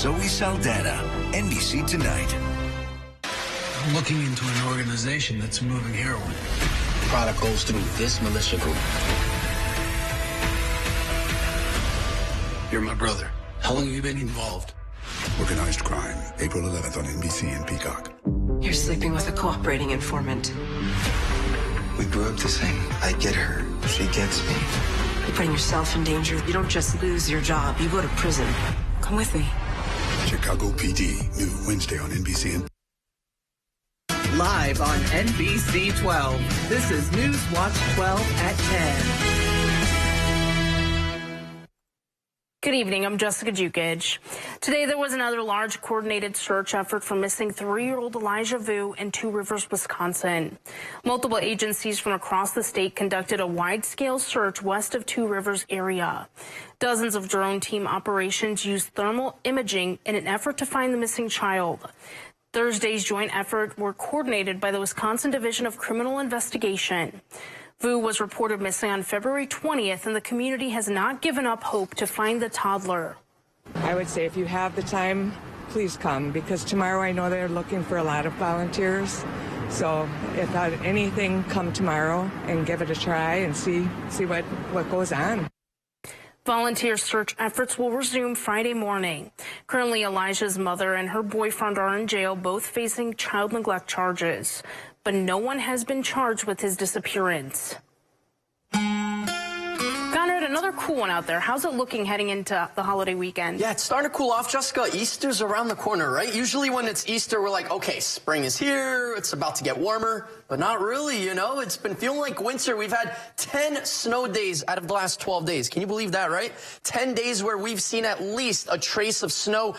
Zoe Saldana, NBC Tonight. I'm looking into an organization that's moving heroin. The product goes through this militia group. You're my brother. How long have you been involved? Organized crime, April 11th on NBC and Peacock. You're sleeping with a cooperating informant. We grew up the same. I get her. She gets me. You're putting yourself in danger. You don't just lose your job, you go to prison. Come with me. Chicago PD, new Wednesday on NBC and Live on NBC 12. This is News Watch 12 at 10. Good evening. I'm Jessica Jukic. Today, there was another large coordinated search effort for missing 3-year-old Elijah Vu in Two Rivers, Wisconsin. Multiple agencies from across the state conducted a wide-scale search west of Two Rivers area. Dozens of drone team operations used thermal imaging in an effort to find the missing child. Thursday's joint effort were coordinated by the Wisconsin Division of Criminal Investigation. Vu was reported missing on February 20th, and the community has not given up hope to find the toddler. I would say if you have the time, please come, because tomorrow I know they're looking for a lot of volunteers. So if anything, come tomorrow and give it a try and see what goes on. Volunteer search efforts will resume Friday morning. Currently, Elijah's mother and her boyfriend are in jail, both facing child neglect charges. But no one has been charged with his disappearance. Conrad, another cool one out there. How's it looking heading into the holiday weekend? Yeah, it's starting to cool off, Jessica. Easter's around the corner, right? Usually when it's Easter, we're like, okay, spring is here. It's about to get warmer. But not really, you know. It's been feeling like winter. We've had 10 snow days out of the last 12 days. Can you believe that, right? 10 days where we've seen at least a trace of snow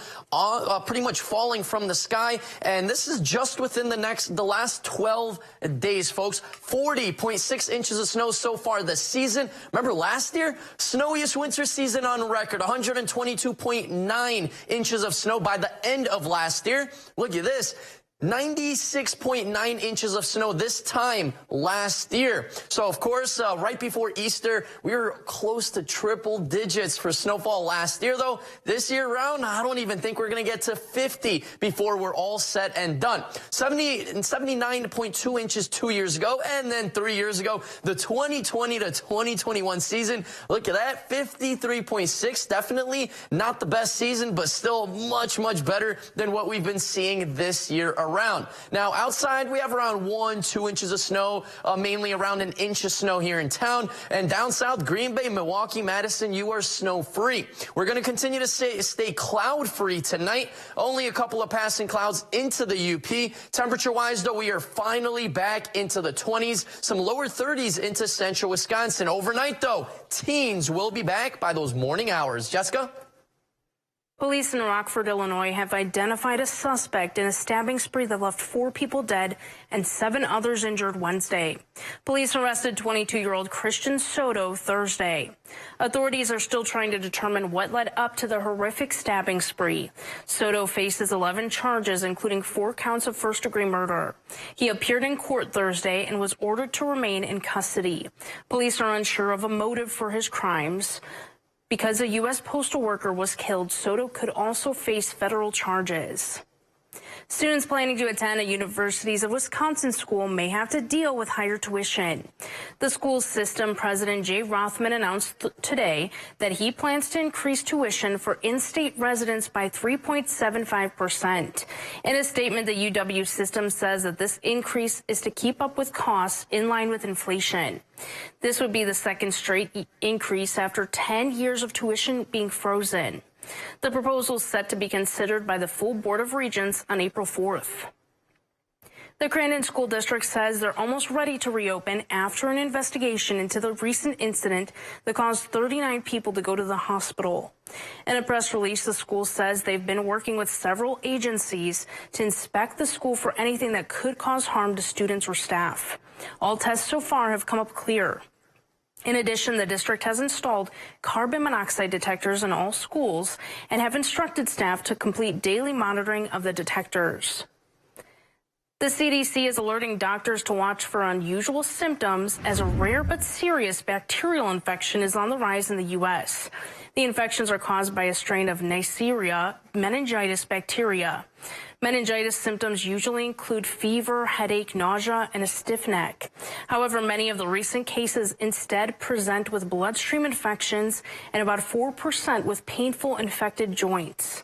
pretty much falling from the sky. And this is just within the last 12 days, folks. 40.6 inches of snow so far this season. Remember last year? Snowiest winter season on record. 122.9 inches of snow by the end of last year. Look at this. 96.9 inches of snow this time last year. So, of course, right before Easter, we were close to triple digits for snowfall last year, though. This year round, I don't even think we're going to get to 50 before we're all set and done. 79.2 inches 2 years ago, and then 3 years ago, the 2020 to 2021 season. Look at that, 53.6. Definitely not the best season, but still much, much better than what we've been seeing this year around. Now, outside, we have around 1-2 inches of snow, mainly around an inch of snow here in town. And down south, Green Bay, Milwaukee, Madison, you are snow-free. We're going to continue to stay cloud-free tonight. Only a couple of passing clouds into the UP. Temperature-wise, though, we are finally back into the 20s. Some lower 30s into central Wisconsin. Overnight, though, teens will be back by those morning hours. Jessica? Police in Rockford, Illinois have identified a suspect in a stabbing spree that left 4 people dead and 7 others injured Wednesday. Police arrested 22-year-old Christian Soto Thursday. Authorities are still trying to determine what led up to the horrific stabbing spree. Soto faces 11 charges, including 4 counts of first-degree murder. He appeared in court Thursday and was ordered to remain in custody. Police are unsure of a motive for his crimes. Because a U.S. postal worker was killed, Soto could also face federal charges. Students planning to attend a Universities of Wisconsin school may have to deal with higher tuition. The school system president Jay Rothman announced today that he plans to increase tuition for in-state residents by 3.75%. In a statement, the UW system says that this increase is to keep up with costs in line with inflation. This would be the second straight increase after 10 years of tuition being frozen. The proposal is set to be considered by the full Board of Regents on April 4th. The Crandon School District says they're almost ready to reopen after an investigation into the recent incident that caused 39 people to go to the hospital. In a press release, the school says they've been working with several agencies to inspect the school for anything that could cause harm to students or staff. All tests so far have come up clear. In addition, the district has installed carbon monoxide detectors in all schools and have instructed staff to complete daily monitoring of the detectors. The CDC is alerting doctors to watch for unusual symptoms as a rare but serious bacterial infection is on the rise in the U.S. The infections are caused by a strain of Neisseria meningitis bacteria. Meningitis symptoms usually include fever, headache, nausea, and a stiff neck. However, many of the recent cases instead present with bloodstream infections and about 4% with painful infected joints.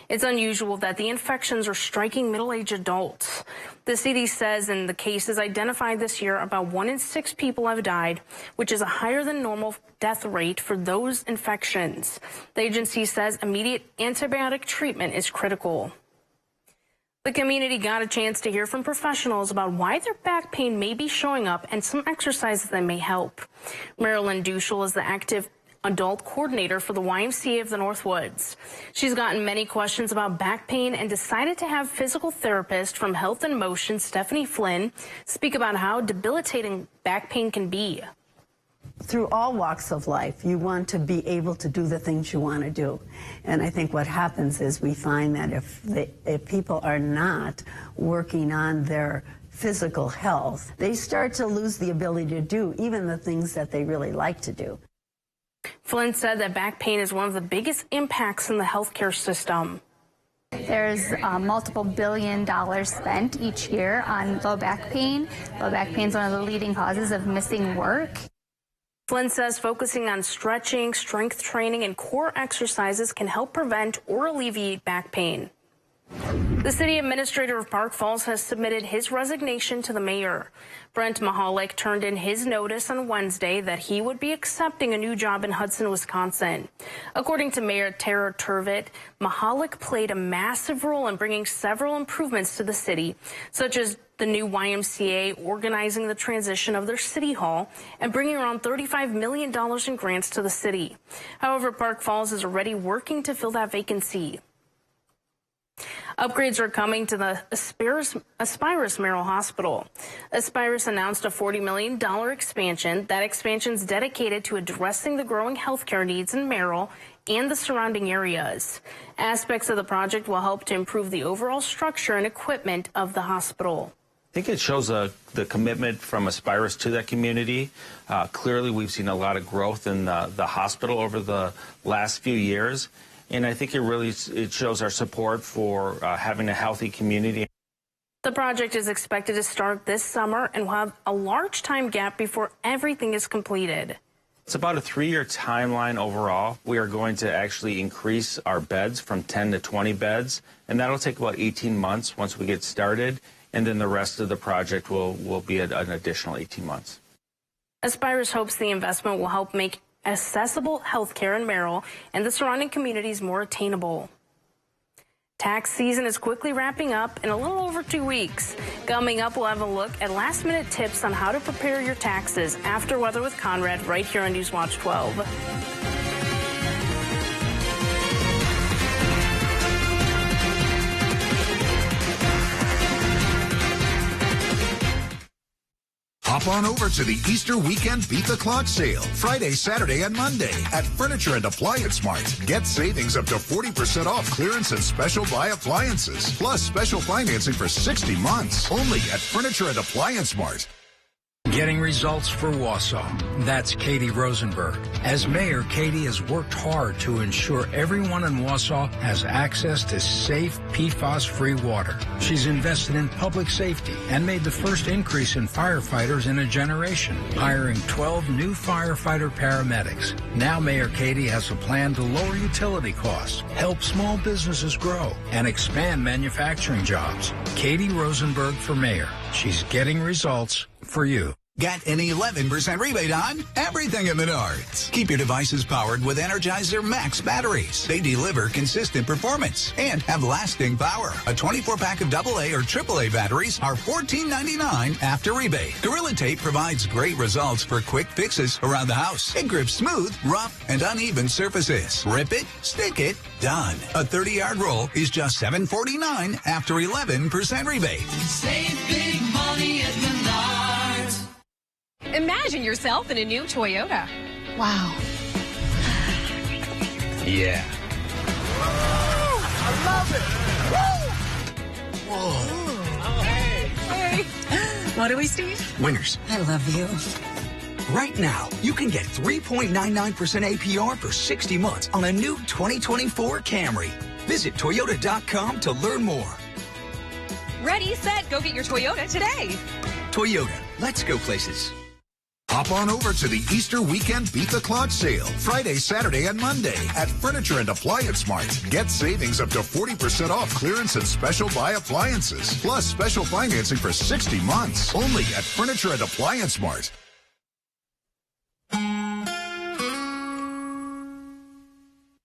It's unusual that the infections are striking middle-aged adults. The CDC says in the cases identified this year, about 1 in 6 people have died, which is a higher than normal death rate for those infections. The agency says immediate antibiotic treatment is critical. The community got a chance to hear from professionals about why their back pain may be showing up and some exercises that may help. Marilyn Duschel is the active adult coordinator for the YMCA of the Northwoods. She's gotten many questions about back pain and decided to have physical therapist from Health and Motion, Stephanie Flynn, speak about how debilitating back pain can be. Through all walks of life, you want to be able to do the things you want to do. And I think what happens is we find that if people are not working on their physical health, they start to lose the ability to do even the things that they really like to do. Flynn said that back pain is one of the biggest impacts in the healthcare system. There's multiple $billion spent each year on low back pain. Low back pain is one of the leading causes of missing work. Flynn says focusing on stretching, strength training, and core exercises can help prevent or alleviate back pain. The city administrator of Park Falls has submitted his resignation to the mayor. Brent Mahalik turned in his notice on Wednesday that he would be accepting a new job in Hudson, Wisconsin. According to Mayor Tara Turvitt, Mahalik played a massive role in bringing several improvements to the city, such as the new YMCA organizing the transition of their city hall and bringing around $35 million in grants to the city. However, Park Falls is already working to fill that vacancy. Upgrades are coming to the Aspirus Merrill Hospital. Aspirus announced a $40 million expansion. That expansion is dedicated to addressing the growing healthcare needs in Merrill and the surrounding areas. Aspects of the project will help to improve the overall structure and equipment of the hospital. I think it shows the commitment from Aspirus to that community. Clearly, we've seen a lot of growth in the hospital over the last few years. And I think it shows our support for having a healthy community. The project is expected to start this summer and will have a large time gap before everything is completed. It's about a 3-year timeline overall. We are going to actually increase our beds from 10 to 20 beds, and that'll take about 18 months once we get started, and then the rest of the project will be an additional 18 months. Aspirus hopes the investment will help make accessible health care in Merrill and the surrounding communities more attainable. Tax season is quickly wrapping up in a little over 2 weeks. Coming up, we'll have a look at last-minute tips on how to prepare your taxes after Weather with Conrad right here on Newswatch 12. Hop on over to the Easter weekend Beat the Clock sale, Friday, Saturday, and Monday at Furniture and Appliance Mart. Get savings up to 40% off clearance and special buy appliances, plus special financing for 60 months, only at Furniture and Appliance Mart. Getting results for Wausau. That's Katie Rosenberg. As mayor, Katie has worked hard to ensure everyone in Wausau has access to safe, PFAS-free water. She's invested in public safety and made the first increase in firefighters in a generation, hiring 12 new firefighter paramedics. Now Mayor Katie has a plan to lower utility costs, help small businesses grow, and expand manufacturing jobs. Katie Rosenberg for mayor. She's getting results for you. Get an 11% rebate on everything at Menards. Keep your devices powered with Energizer Max batteries. They deliver consistent performance and have lasting power. A 24-pack of AA or AAA batteries are $14.99 after rebate. Gorilla Tape provides great results for quick fixes around the house. It grips smooth, rough, and uneven surfaces. Rip it, stick it, done. A 30-yard roll is just $7.49 after 11% rebate. Save big money at Menards. Imagine yourself in a new Toyota. Wow. Yeah. I love it. Woo! Whoa. Oh, hey. What do we, Steve? Winners. I love you. Right now, you can get 3.99% APR for 60 months on a new 2024 Camry. Visit Toyota.com to learn more. Ready, set, go get your Toyota today. Toyota, let's go places. Hop on over to the Easter weekend Beat the Clock sale, Friday, Saturday, and Monday at Furniture and Appliance Mart. Get savings up to 40% off clearance and special buy appliances, plus special financing for 60 months. Only at Furniture and Appliance Mart.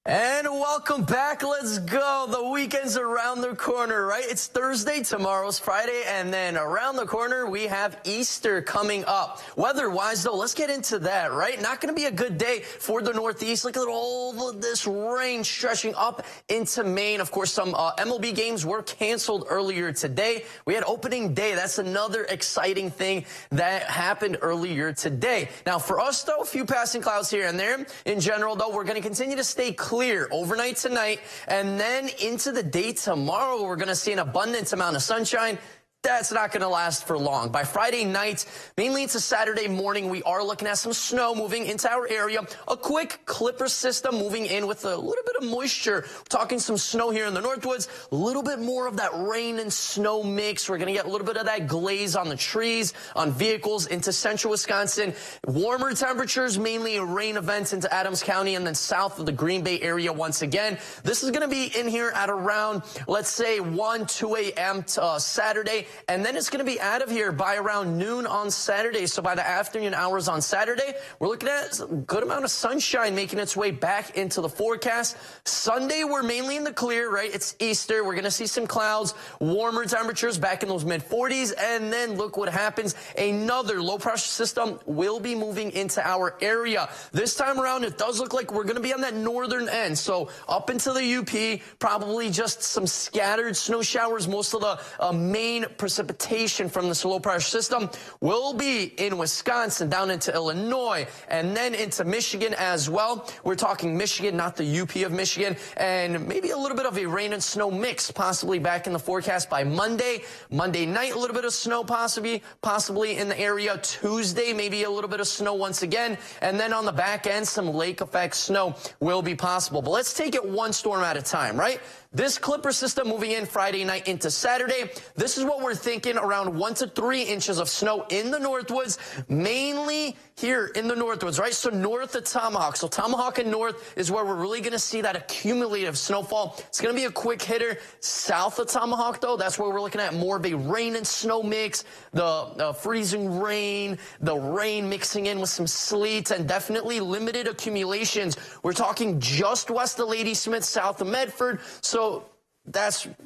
And welcome back. Let's go. The weekend's around the corner, right? It's Thursday, tomorrow's Friday, and then around the corner, we have Easter coming up. Weather-wise, though, let's get into that, right? Not going to be a good day for the Northeast. Look at all of this rain stretching up into Maine. Of course, some MLB games were canceled earlier today. We had opening day. That's another exciting thing that happened earlier today. Now, for us, though, a few passing clouds here and there. In general, though, we're going to continue to stay clear overnight tonight, and then into the day tomorrow, we're going to see an abundant amount of sunshine. That's not going to last for long. By Friday night, mainly into Saturday morning, we are looking at some snow moving into our area. A quick clipper system moving in with a little bit of moisture. We're talking some snow here in the Northwoods. A little bit more of that rain and snow mix. We're going to get a little bit of that glaze on the trees, on vehicles into central Wisconsin. Warmer temperatures, mainly rain events into Adams County and then south of the Green Bay area once again. This is going to be in here at around, let's say, 1, 2 a.m. Saturday. And then it's going to be out of here by around noon on Saturday. So by the afternoon hours on Saturday, we're looking at a good amount of sunshine making its way back into the forecast. Sunday, we're mainly in the clear, right? It's Easter. We're going to see some clouds, warmer temperatures back in those mid-40s. And then look what happens. Another low-pressure system will be moving into our area. This time around, it does look like we're going to be on that northern end. So up into the UP, probably just some scattered snow showers. Most of the main precipitation from this low pressure system will be in Wisconsin, down into Illinois, and then into Michigan as well. We're talking Michigan, not the UP of Michigan, and maybe a little bit of a rain and snow mix possibly back in the forecast by Monday. Monday night, a little bit of snow possibly in the area. Tuesday, maybe a little bit of snow once again, and then on the back end, some lake effect snow will be possible. But let's take it one storm at a time, right? This clipper system moving in Friday night into Saturday. This is what we're thinking, around 1 to 3 inches of snow in the Northwoods, mainly here in the Northwoods, right? So north of Tomahawk. So Tomahawk and north is where we're really going to see that accumulative snowfall. It's going to be a quick hitter. South of Tomahawk, though, that's where we're looking at more of a rain and snow mix, the freezing rain, the rain mixing in with some sleet, and definitely limited accumulations. We're talking just west of Ladysmith, south of Medford. So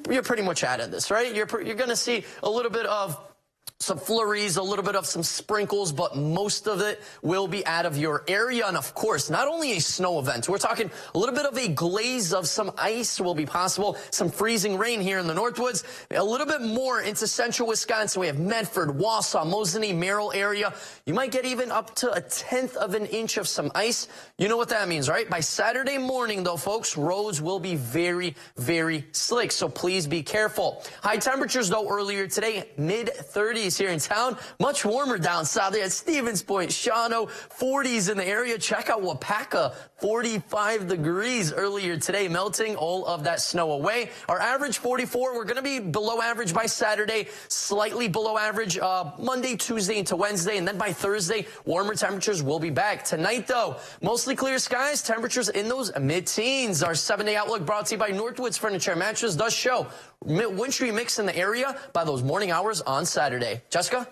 you're pretty much out of this, right? You're going to see a little bit of some flurries, a little bit of some sprinkles, but most of it will be out of your area. And of course, not only a snow event, we're talking a little bit of a glaze of some ice will be possible, some freezing rain here in the Northwoods, a little bit more into central Wisconsin. We have Medford, Wausau, Mosinee, Merrill area. You might get even up to 1/10 of an inch of some ice. You know what that means, right? By Saturday morning, though, folks, roads will be very, very slick. So please be careful. High temperatures, though, earlier today, mid-30s here in town. Much warmer down south there at Stevens Point, Shawano, 40s in the area. Check out Wapaka, 45 degrees earlier today, melting all of that snow away. Our average 44. We're going to be below average by Saturday, slightly below average Monday, Tuesday into Wednesday, and then by Thursday, warmer temperatures will be back. Tonight, though, mostly clear skies, temperatures in those mid-teens. Our 7-day outlook brought to you by Northwoods Furniture and Mattress does show wintry mix in the area by those morning hours on Saturday. Jessica?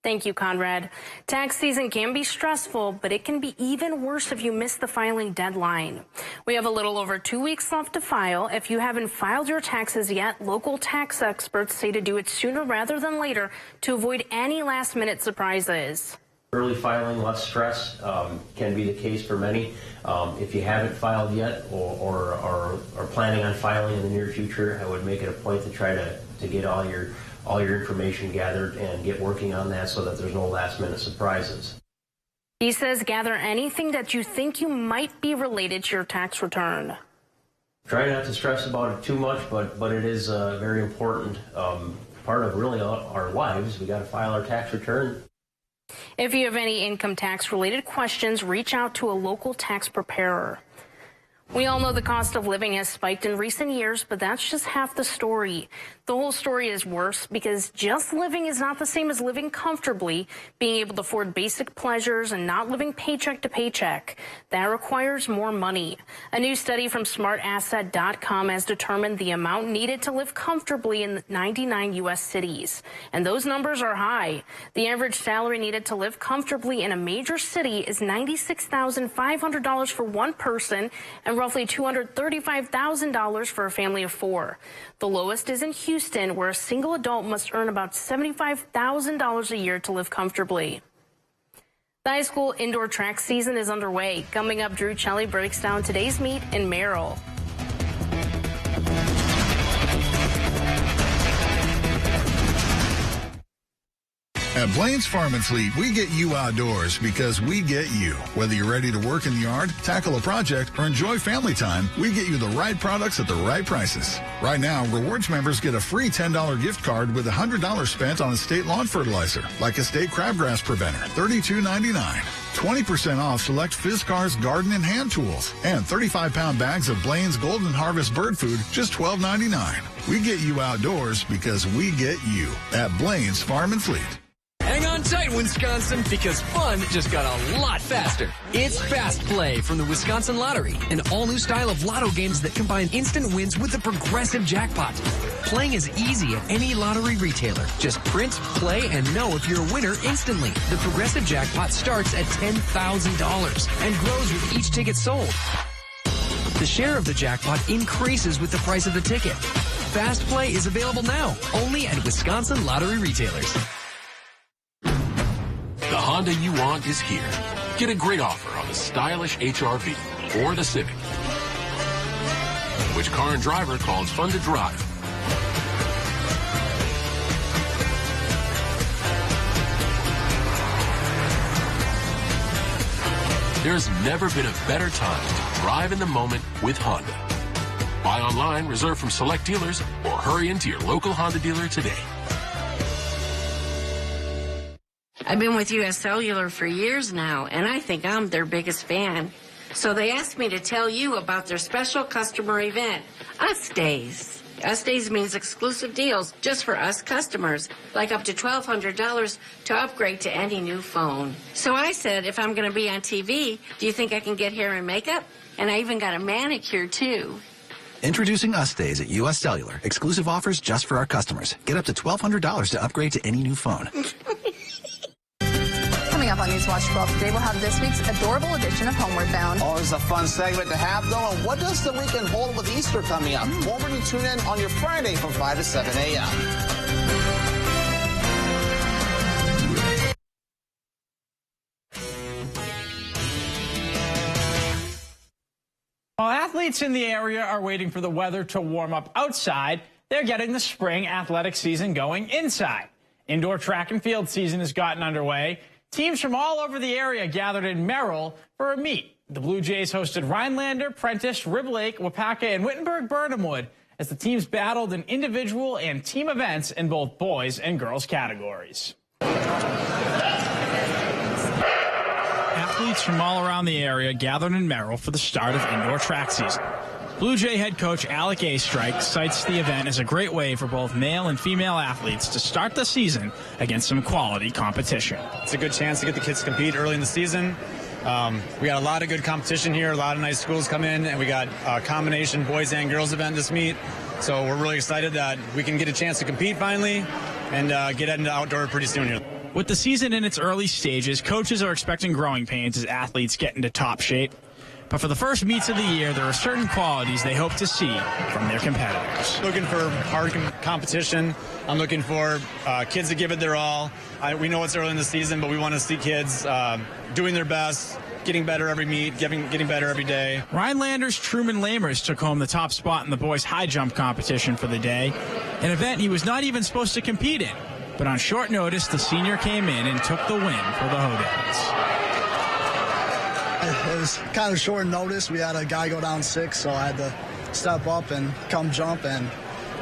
Thank you, Conrad. Tax season can be stressful, but it can be even worse if you miss the filing deadline. We have a little over 2 weeks left to file. If you haven't filed your taxes yet, local tax experts say to do it sooner rather than later to avoid any last-minute surprises. Early filing, less stress, can be the case for many. If you haven't filed yet or are planning on filing in the near future, I would make it a point to try to get all your information gathered and get working on that so that there's no last-minute surprises. He says gather anything that you think you might be related to your tax return. Try not to stress about it too much, but it is very important. part of really our lives. We got to file our tax return. If you have any income tax related questions, reach out to a local tax preparer. We all know the cost of living has spiked in recent years, but that's just half the story. The whole story is worse because just living is not the same as living comfortably, being able to afford basic pleasures and not living paycheck to paycheck. That requires more money. A new study from smartasset.com has determined the amount needed to live comfortably in 99 U.S. cities. And those numbers are high. The average salary needed to live comfortably in a major city is $96,500 for one person and roughly $235,000 for a family of four. The lowest is in Houston, where a single adult must earn about $75,000 a year to live comfortably. The high school indoor track season is underway. Coming up, Drew Chelly breaks down today's meet in Merrill. At Blaine's Farm and Fleet, we get you outdoors because we get you. Whether you're ready to work in the yard, tackle a project, or enjoy family time, we get you the right products at the right prices. Right now, Rewards members get a free $10 gift card with $100 spent on estate lawn fertilizer, like Estate Crabgrass Preventer, $32.99. 20% off select Fizzcar's garden and hand tools, and 35-pound bags of Blaine's Golden Harvest bird food, just $12.99. We get you outdoors because we get you at Blaine's Farm and Fleet. Hang on tight, Wisconsin, because fun just got a lot faster. It's Fast Play from the Wisconsin Lottery, an all-new style of lotto games that combine instant wins with the progressive jackpot. Playing is easy at any lottery retailer. Just print, play, and know if you're a winner instantly. The progressive jackpot starts at $10,000 and grows with each ticket sold. The share of the jackpot increases with the price of the ticket. Fast Play is available now, only at Wisconsin Lottery retailers. The Honda you want is here. Get a great offer on the stylish HR-V or the Civic. Which car and driver calls fun to drive? There's never been a better time to drive in the moment with Honda. Buy online, reserve from select dealers, or hurry into your local Honda dealer today. I've been with U.S. Cellular for years now, and I think I'm their biggest fan. So they asked me to tell you about their special customer event, Us Days. Us Days means exclusive deals just for us customers, like up to $1,200 to upgrade to any new phone. So I said, if I'm going to be on TV, do you think I can get hair and makeup? And I even got a manicure, too. Introducing Us Days at U.S. Cellular. Exclusive offers just for our customers. Get up to $1,200 to upgrade to any new phone. Coming up on Newswatch 12 today, we'll have this week's adorable edition of Homeward Bound. Always a fun segment to have, though. And what does the weekend hold with Easter coming up? Remember to tune in on your Friday from 5 to 7 a.m. While athletes in the area are waiting for the weather to warm up outside, they're getting the spring athletic season going inside. Indoor track and field season has gotten underway. Teams from all over the area gathered in Merrill for a meet. The Blue Jays hosted Rhinelander, Prentice, Rib Lake, Wapaka, and Wittenberg-Burnhamwood as the teams battled in individual and team events in both boys and girls categories. Athletes from all around the area gathered in Merrill for the start of indoor track season. Blue Jay head coach Alec Astrike cites the event as a great way for both male and female athletes to start the season against some quality competition. It's a good chance to get the kids to compete early in the season. We got a lot of good competition here. A lot of nice schools come in, and we got a combination boys and girls event this meet. So we're really excited that we can get a chance to compete finally and get into outdoor pretty soon here. With the season in its early stages, coaches are expecting growing pains as athletes get into top shape. But for the first meets of the year, there are certain qualities they hope to see from their competitors. Looking for hard competition. I'm looking for kids to give it their all. We know it's early in the season, but we want to see kids doing their best, getting better every meet, getting better every day. Rhinelander's Truman Lamers took home the top spot in the boys' high jump competition for the day, an event he was not even supposed to compete in. But on short notice, the senior came in and took the win for the Hodans. It was kind of short notice. We had a guy go down 6, so I had to step up and come jump, and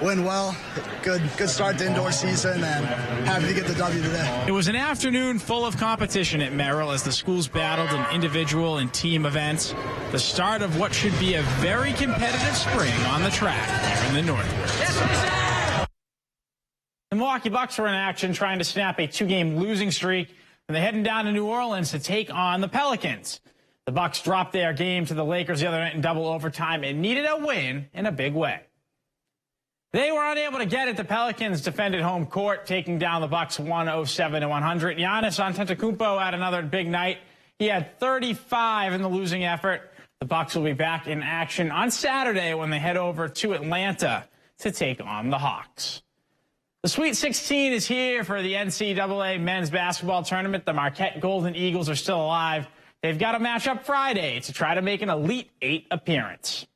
win well. Good start to indoor season, and happy to get the W today. It was an afternoon full of competition at Merrill as the schools battled in individual and team events. The start of what should be a very competitive spring on the track here in the Northwoods. The Milwaukee Bucks are in action trying to snap a 2-game losing streak, and they're heading down to New Orleans to take on the Pelicans. The Bucks dropped their game to the Lakers the other night in double overtime and needed a win in a big way. They were unable to get it. The Pelicans defended home court, taking down the Bucks 107-100. Giannis Antetokounmpo had another big night. He had 35 in the losing effort. The Bucks will be back in action on Saturday when they head over to Atlanta to take on the Hawks. The Sweet 16 is here for the NCAA men's basketball tournament. The Marquette Golden Eagles are still alive. They've got a matchup Friday to try to make an Elite 8 appearance.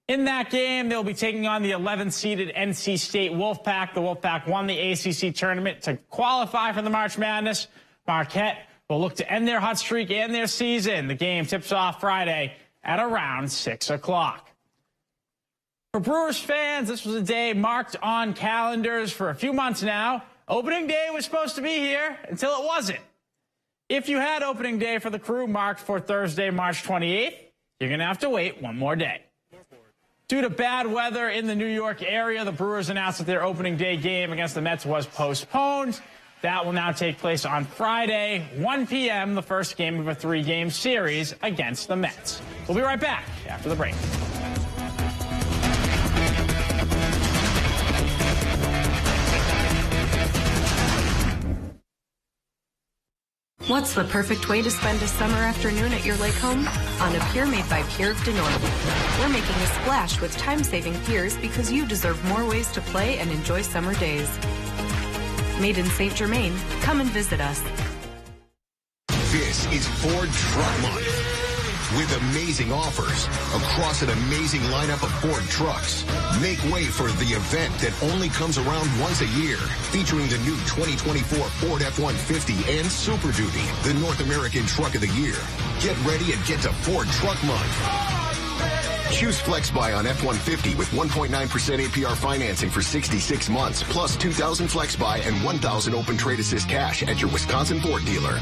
In that game, they'll be taking on the 11th-seeded NC State Wolfpack. The Wolfpack won the ACC tournament to qualify for the March Madness. Marquette will look to end their hot streak and their season. The game tips off Friday at around 6 o'clock. For Brewers fans, this was a day marked on calendars for a few months now. Opening day was supposed to be here until it wasn't. If you had opening day for the Crew marked for Thursday, March 28th, you're going to have to wait one more day. Due to bad weather in the New York area, the Brewers announced that their opening day game against the Mets was postponed. That will now take place on Friday, 1 p.m., the first game of a 3-game series against the Mets. We'll be right back after the break. What's the perfect way to spend a summer afternoon at your lake home? On a pier made by Pier of Denora. We're making a splash with time-saving piers because you deserve more ways to play and enjoy summer days. Made in St. Germain, come and visit us. This is Ford Truck Month. With amazing offers across an amazing lineup of Ford trucks. Make way for the event that only comes around once a year, featuring the new 2024 Ford F-150 and Super Duty, the North American Truck of the Year. Get ready and get to Ford Truck Month. Choose FlexBuy on F-150 with 1.9% APR financing for 66 months, plus $2,000 FlexBuy and $1,000 open trade assist cash at your Wisconsin Ford dealer.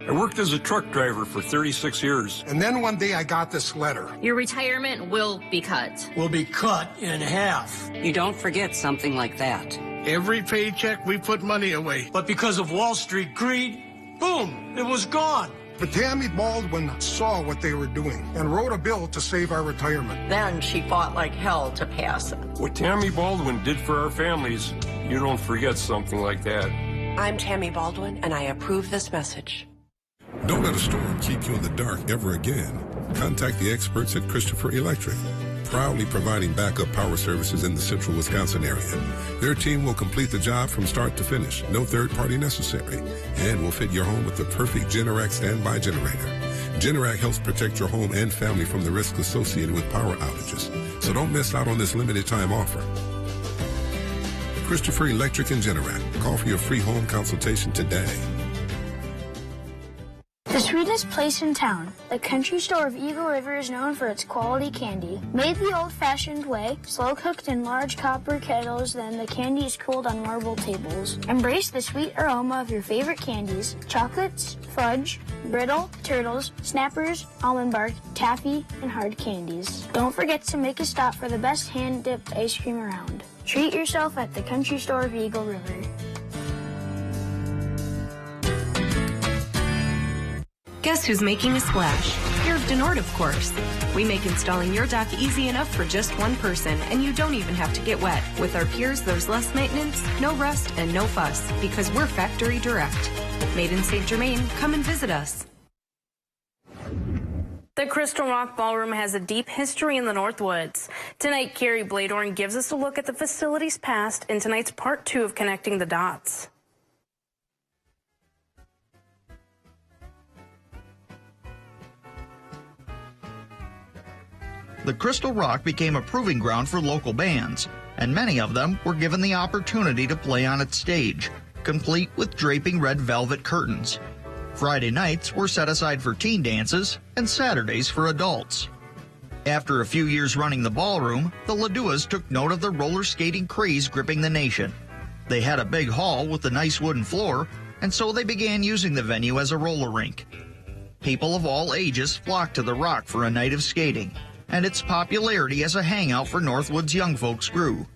I worked as a truck driver for 36 years. And then one day I got this letter. Your retirement will be cut. Will be cut in half. You don't forget something like that. Every paycheck we put money away. But because of Wall Street greed, boom, it was gone. But Tammy Baldwin saw what they were doing and wrote a bill to save our retirement. Then she fought like hell to pass it. What Tammy Baldwin did for our families, you don't forget something like that. I'm Tammy Baldwin, and I approve this message. Don't let a storm keep you in the dark ever again. Contact the experts at Christopher Electric, proudly providing backup power services in the central Wisconsin area. Their team will complete the job from start to finish, no third party necessary, and will fit your home with the perfect Generac standby generator. Generac helps protect your home and family from the risks associated with power outages. So don't miss out on this limited time offer. Christopher Electric and Generac. Call for your free home consultation today. The sweetest place in town, the country store of Eagle River is known for its quality candy. Made the old-fashioned way, slow-cooked in large copper kettles, then the candy is cooled on marble tables. Embrace the sweet aroma of your favorite candies, chocolates, fudge, brittle, turtles, snappers, almond bark, taffy, and hard candies. Don't forget to make a stop for the best hand-dipped ice cream around. Treat yourself at the country store of Eagle River. Guess who's making a splash? Pier of Denord, of course. We make installing your dock easy enough for just one person, and you don't even have to get wet. With our piers, there's less maintenance, no rust, and no fuss, because we're factory direct. Made in St. Germain, come and visit us. The Crystal Rock Ballroom has a deep history in the Northwoods. Tonight, Carrie Bladorn gives us a look at the facility's past in tonight's part 2 of Connecting the Dots. The Crystal Rock became a proving ground for local bands, and many of them were given the opportunity to play on its stage, complete with draping red velvet curtains. Friday nights were set aside for teen dances and Saturdays for adults. After a few years running the ballroom, the Laduas took note of the roller skating craze gripping the nation. They had a big hall with a nice wooden floor, and so they began using the venue as a roller rink. People of all ages flocked to the Rock for a night of skating, and its popularity as a hangout for Northwood's young folks grew.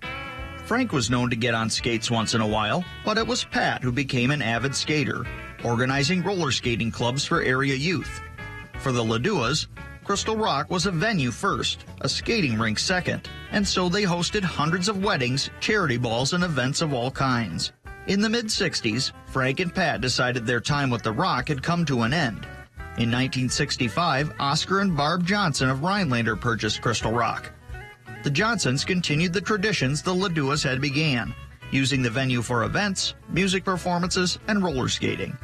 Frank was known to get on skates once in a while, but it was Pat who became an avid skater, organizing roller skating clubs for area youth. For the Laduas, Crystal Rock was a venue first, a skating rink second, and so they hosted hundreds of weddings, charity balls, and events of all kinds. In the mid-60s, Frank and Pat decided their time with the Rock had come to an end. In 1965, Oscar and Barb Johnson of Rhinelander purchased Crystal Rock. The Johnsons continued the traditions the Laduas had began, using the venue for events, music performances, and roller skating.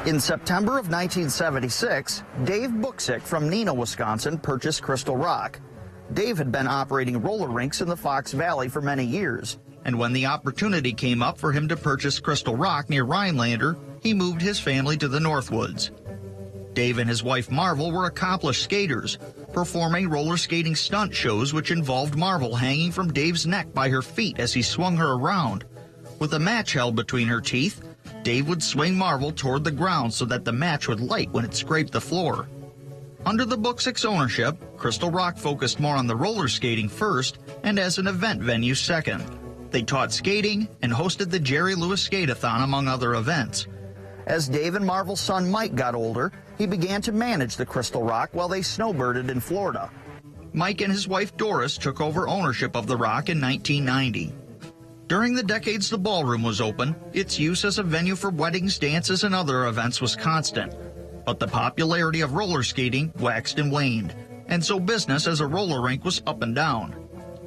In September of 1976, Dave Buksick from Neenah, Wisconsin, purchased Crystal Rock. Dave had been operating roller rinks in the Fox Valley for many years, and when the opportunity came up for him to purchase Crystal Rock near Rhinelander, he moved his family to the Northwoods. Dave and his wife Marvel were accomplished skaters, performing roller skating stunt shows which involved Marvel hanging from Dave's neck by her feet as he swung her around. With a match held between her teeth, Dave would swing Marvel toward the ground so that the match would light when it scraped the floor. Under the Buksick's ownership, Crystal Rock focused more on the roller skating first and as an event venue second. They taught skating and hosted the Jerry Lewis Skate-a-thon, among other events. As Dave and Marvel's son Mike got older, he began to manage the Crystal Rock while they snowbirded in Florida. Mike and his wife Doris took over ownership of the Rock in 1990. During the decades the ballroom was open, its use as a venue for weddings, dances, and other events was constant. But the popularity of roller skating waxed and waned, and so business as a roller rink was up and down.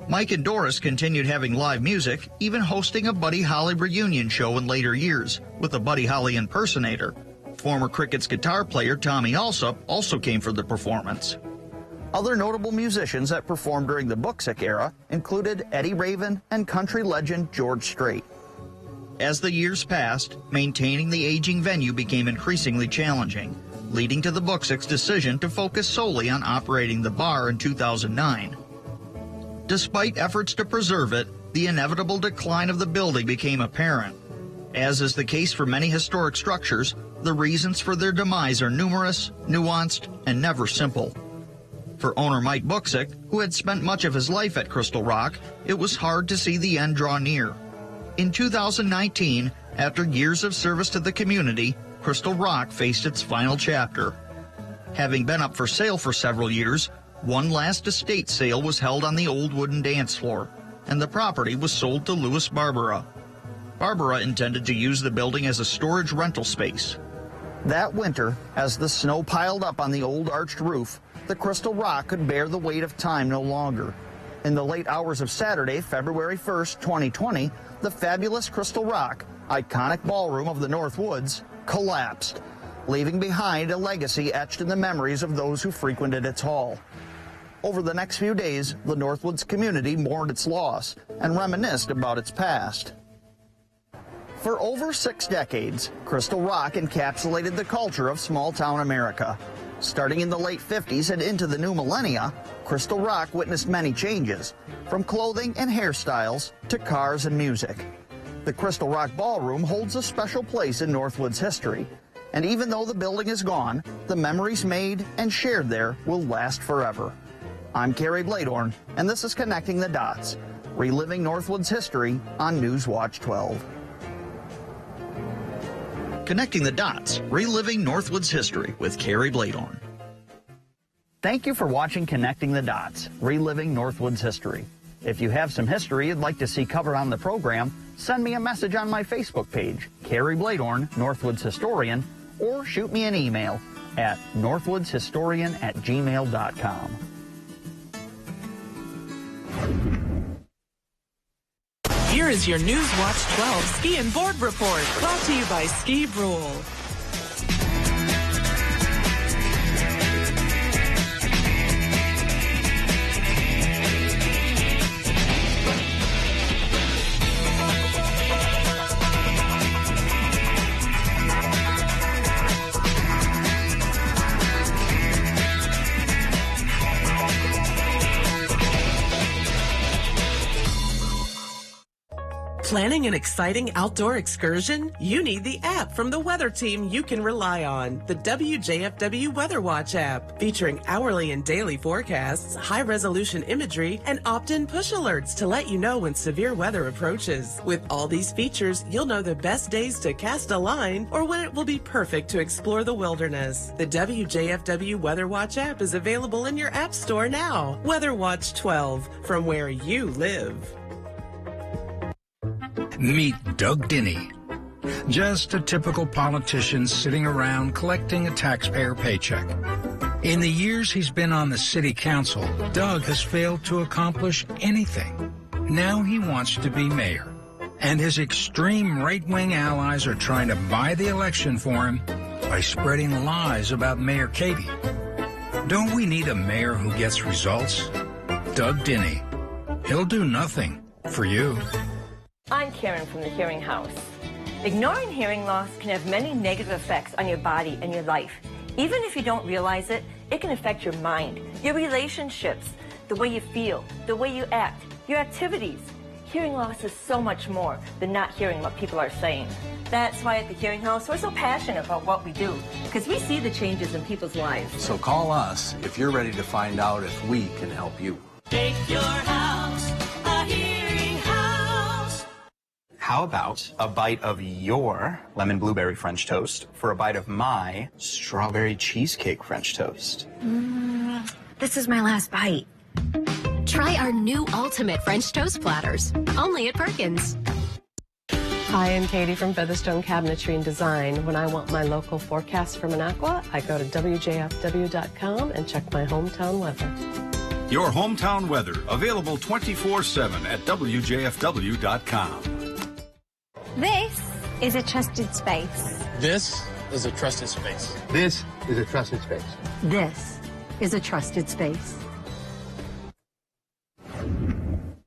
Mike and Doris continued having live music, even hosting a Buddy Holly reunion show in later years, with a Buddy Holly impersonator. Former Cricket's guitar player Tommy Alsop also came for the performance. Other notable musicians that performed during the Buksick era included Eddie Raven and country legend George Strait. As the years passed, maintaining the aging venue became increasingly challenging, leading to the Buksick's decision to focus solely on operating the bar in 2009. Despite efforts to preserve it, the inevitable decline of the building became apparent. As is the case for many historic structures, the reasons for their demise are numerous, nuanced, and never simple. For owner Mike Buksick, who had spent much of his life at Crystal Rock, it was hard to see the end draw near. In 2019, after years of service to the community, Crystal Rock faced its final chapter. Having been up for sale for several years, one last estate sale was held on the old wooden dance floor, and the property was sold to Louis Barbera. Barbera intended to use the building as a storage rental space. That winter, as the snow piled up on the old arched roof, the Crystal Rock could bear the weight of time no longer. In the late hours of Saturday, February 1st, 2020, the fabulous Crystal Rock, iconic ballroom of the Northwoods, collapsed, leaving behind a legacy etched in the memories of those who frequented its hall. Over the next few days, the Northwoods community mourned its loss and reminisced about its past. For over 6 decades, Crystal Rock encapsulated the culture of small-town America. Starting in the late 50s and into the new millennia, Crystal Rock witnessed many changes, from clothing and hairstyles to cars and music. The Crystal Rock Ballroom holds a special place in Northwoods history, and even though the building is gone, the memories made and shared there will last forever. I'm Carrie Bladorn, and this is Connecting the Dots, reliving Northwoods history on Newswatch 12. Connecting the Dots, reliving Northwoods history with Carrie Bladorn. Thank you for watching Connecting the Dots, reliving Northwoods history. If you have some history you'd like to see covered on the program, send me a message on my Facebook page, Carrie Bladorn, Northwoods Historian, or shoot me an email at northwoodshistorian@gmail.com. Here is your Newswatch 12 Ski and Board Report, brought to you by Ski Brule. Planning an exciting outdoor excursion? You need the app from the weather team you can rely on. The WJFW Weather Watch app, featuring hourly and daily forecasts, high-resolution imagery, and opt-in push alerts to let you know when severe weather approaches. With all these features, you'll know the best days to cast a line or when it will be perfect to explore the wilderness. The WJFW Weather Watch app is available in your app store now. Weather Watch 12, from where you live. Meet Doug Dinney. Just a typical politician sitting around collecting a taxpayer paycheck. In the years he's been on the city council, Doug has failed to accomplish anything. Now he wants to be mayor. And his extreme right-wing allies are trying to buy the election for him by spreading lies about Mayor Katie. Don't we need a mayor who gets results? Doug Dinney. He'll do nothing for you. I'm Karen from the Hearing House. Ignoring hearing loss can have many negative effects on your body and your life. Even if you don't realize it, it can affect your mind, your relationships, the way you feel, the way you act, your activities. Hearing loss is so much more than not hearing what people are saying. That's why at the Hearing House, we're so passionate about what we do, because we see the changes in people's lives. So call us if you're ready to find out if we can help you. Make your house a hearing house. How about a bite of your lemon blueberry French toast for a bite of my strawberry cheesecake French toast? This is my last bite. Try our new ultimate French toast platters, only at Perkins. Hi, I'm Katie from Featherstone Cabinetry and Design. When I want my local forecast for Minocqua, I go to WJFW.com and check my hometown weather. Your hometown weather, available 24/7 at WJFW.com. This is a trusted space. This is a trusted space. This is a trusted space. This is a trusted space.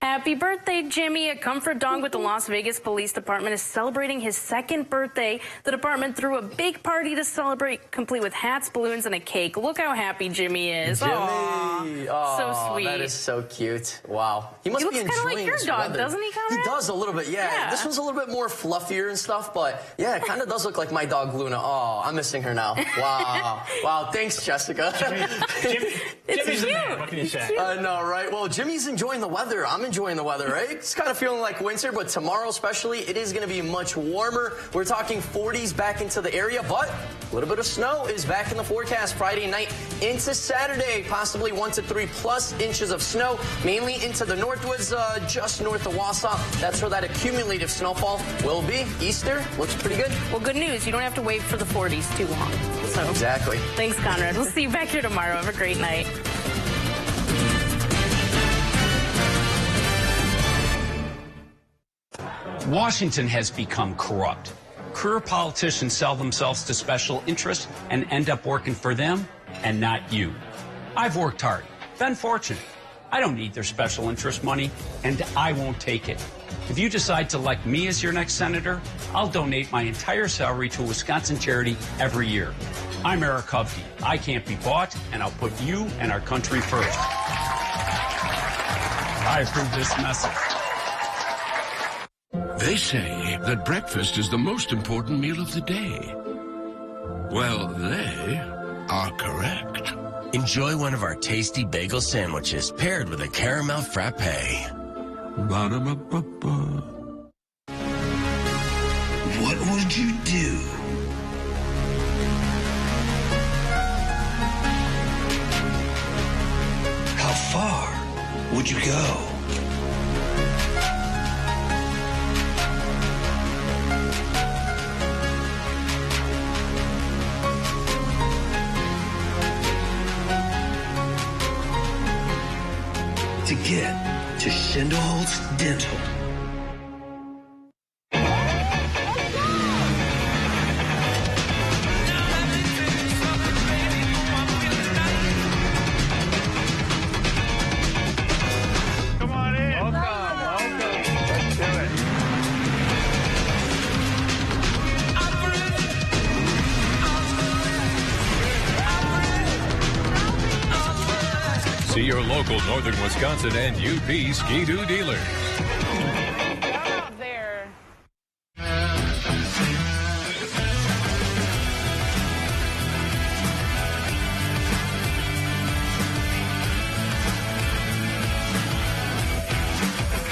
Happy birthday, Jimmy. A comfort dog with the Las Vegas Police Department is celebrating his second birthday. The department threw a big party to celebrate, complete with hats, balloons, and a cake. Look how happy Jimmy is. Jimmy! Aww, so sweet. That is so cute. Wow. He must be enjoying kind of like your dog, weather. Doesn't he, Conrad? He does a little bit, yeah. This one's a little bit more fluffier and stuff, but yeah, it kind of does look like my dog, Luna. Oh, I'm missing her now. Wow. Wow, thanks, Jessica. Jimmy's the man. What can you say? I know, right? Well, Jimmy's enjoying the weather. I'm enjoying the weather, right? It's kind of feeling like winter, but tomorrow especially, it is going to be much warmer. We're talking 40s back into the area, but a little bit of snow is back in the forecast Friday night into Saturday. Possibly 1 to 3+ inches of snow, mainly into the Northwoods, just north of Wausau. That's where that accumulative snowfall will be. Easter looks pretty good. Well, good news. You don't have to wait for the 40s too long. So exactly. Thanks, Conrad. We'll see you back here tomorrow. Have a great night. Washington has become corrupt. Career politicians sell themselves to special interests and end up working for them and not you. I've worked hard, been fortunate. I don't need their special interest money, and I won't take it. If you decide to elect me as your next senator, I'll donate my entire salary to a Wisconsin charity every year. I'm Eric Hovde. I can't be bought, and I'll put you and our country first. I approve this message. They say that breakfast is the most important meal of the day. Well, they are correct. Enjoy one of our tasty bagel sandwiches paired with a caramel frappe. Ba-da-ba-ba-ba. What would you do? How far would you go? To get to Schindelholtz Dental. Come on in. Welcome. Let's do it. See your local Northern Wisconsin and UP Ski-Doo dealer.